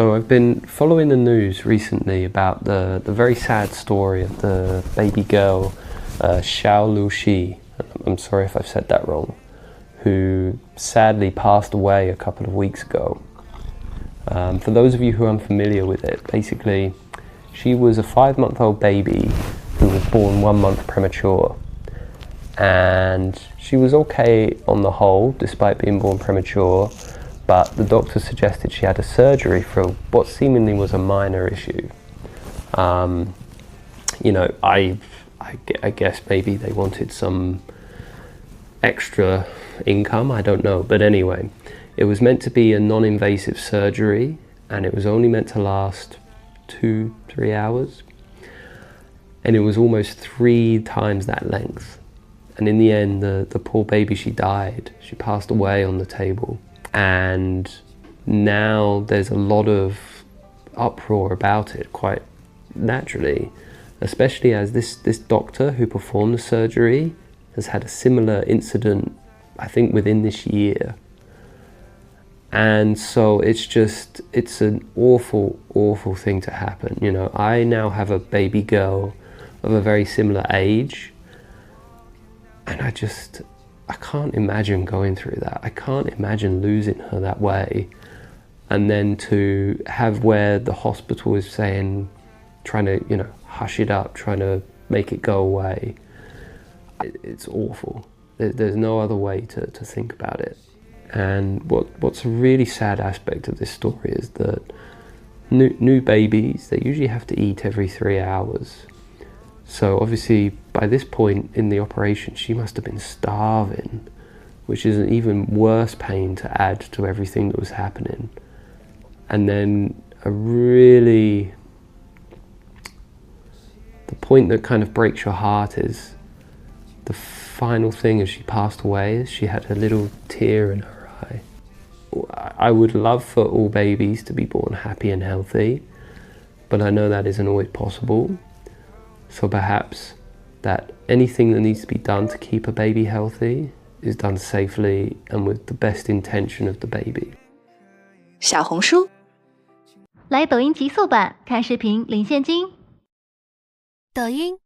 So I've been following the news recently about the very sad story of the baby girl, Ningbo Luoxi, I'm sorry if I've said that wrong, who sadly passed away a couple of weeks ago. For those of you who are unfamiliar with it, basically she was a 5-month-old baby who was born 1 month premature. And she was okay on the whole, despite being born premature, but the doctor suggested she had a surgery for what seemingly was a minor issue. You know, I guess maybe they wanted some extra income, I don't know. But anyway, it was meant to be a non-invasive surgery, and it was only meant to last 2-3 hours. And it was almost 3 times that length. And in the end, the poor baby, she died. She passed away on the table. And now there's a lot of uproar about it, quite naturally, especially as this doctor who performed the surgery has had a similar incident, I think, within this year. And so it's an awful, awful thing to happen. You know, I now have a baby girl of a very similar age, and I can't imagine going through that. I can't imagine losing her that way. And then to have where the hospital is saying, trying to, you know, hush it up, trying to make it go away. It's awful. There's no other way to think about it. And what's a really sad aspect of this story is that new babies, they usually have to eat every 3 hours. So obviously by this point in the operation, she must have been starving, which is an even worse pain to add to everything that was happening. And then the point that kind of breaks your heart is the final thing as she passed away is she had a little tear in her eye. I would love for all babies to be born happy and healthy, but I know that isn't always possible. So perhaps that anything that needs to be done to keep a baby healthy is done safely and with the best intention of the baby. 小红书，来抖音极速版看视频领现金。抖音